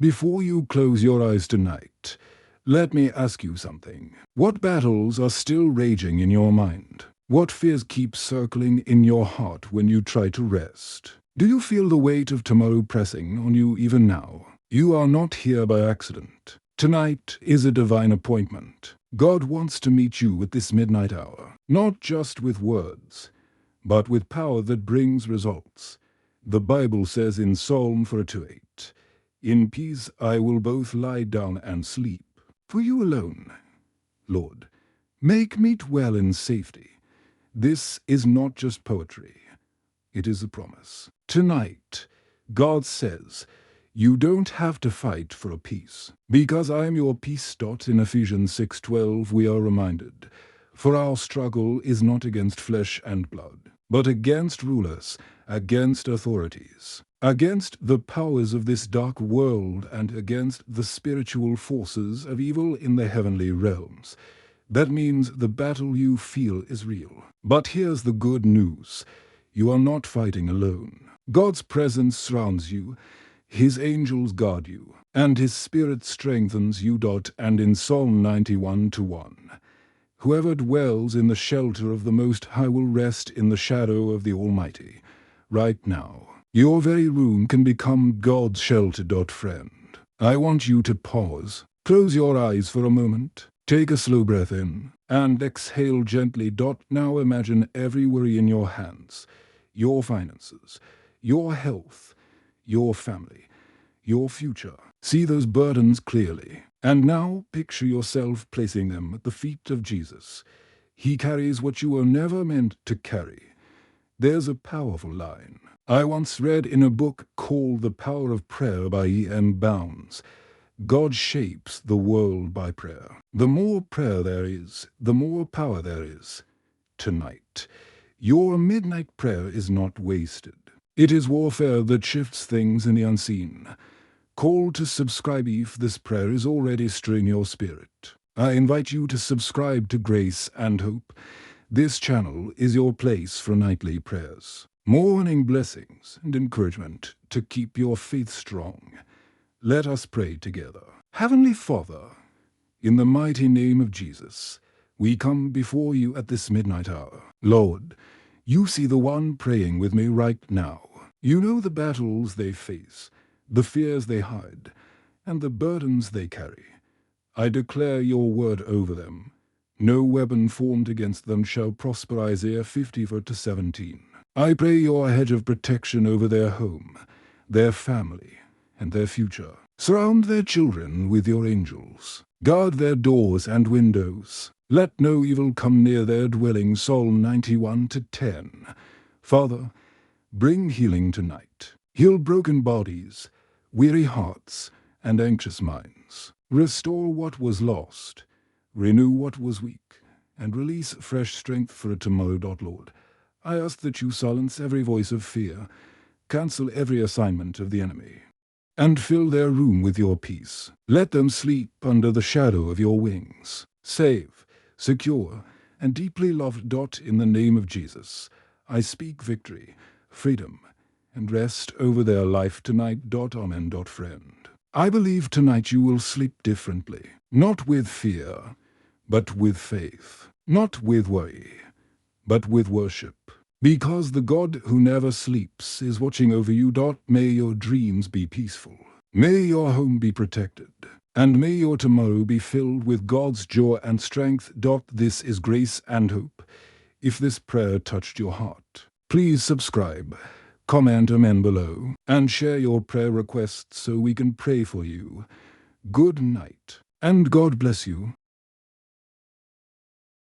Before you close your eyes tonight, let me ask you something. What battles are still raging in your mind? What fears keep circling in your heart when you try to rest? Do you feel the weight of tomorrow pressing on you even now? You are not here by accident. Tonight is a divine appointment. God wants to meet you at this midnight hour, not just with words, but with power that brings results. The Bible says in Psalm 42:8, "In peace I will both lie down and sleep. For you alone, Lord, make me dwell in safety." This is not just poetry. It is a promise. Tonight, God says, you don't have to fight for a peace. Because I am your peace. In Ephesians 6:12 we are reminded, "For our struggle is not against flesh and blood, but against rulers, against authorities, against the powers of this dark world, and against the spiritual forces of evil in the heavenly realms." That means the battle you feel is real. But here's the good news. You are not fighting alone. God's presence surrounds you, His angels guard you, and His Spirit strengthens you. And in Psalm 91:1, "Whoever dwells in the shelter of the Most High will rest in the shadow of the Almighty." Right now, your very room can become God's shelter. Friend, I want you to pause. Close your eyes for a moment. Take a slow breath in and exhale gently. Now imagine every worry in your hands, your finances, your health, your family, your future. See those burdens clearly. And now picture yourself placing them at the feet of Jesus. He carries what you were never meant to carry. There's a powerful line I once read in a book called The Power of Prayer by E.M. Bounds. God shapes the world by prayer. The more prayer there is, the more power there is. Tonight, your midnight prayer is not wasted. It is warfare that shifts things in the unseen. Call to subscribe if this prayer is already stirring your spirit. I invite you to subscribe to Grace and Hope. This channel is your place for nightly prayers, morning blessings and encouragement to keep your faith strong. Let us pray together. Heavenly Father, in the mighty name of Jesus, we come before you at this midnight hour. Lord, you see the one praying with me right now. You know the battles they face, the fears they hide, and the burdens they carry. I declare your word over them. No weapon formed against them shall prosper. Isaiah 50:17. I pray your hedge of protection over their home, their family, and their future. Surround their children with your angels. Guard their doors and windows. Let no evil come near their dwelling. Psalm 91:10. Father, bring healing tonight. Heal broken bodies, weary hearts, and anxious minds. Restore what was lost, renew what was weak, and release fresh strength for a tomorrow. Lord, I ask that you silence every voice of fear, cancel every assignment of the enemy, and fill their room with your peace. Let them sleep under the shadow of your wings, safe, secure, and deeply loved. In the name of Jesus, I speak victory, freedom, and rest over their life tonight. Amen. Friend, I believe tonight you will sleep differently, not with fear, but with faith, not with worry, but with worship. Because the God who never sleeps is watching over you. May your dreams be peaceful. May your home be protected. And may your tomorrow be filled with God's joy and strength. This is Grace and Hope. If this prayer touched your heart, please subscribe, comment amen below, and share your prayer requests so we can pray for you. Good night, and God bless you.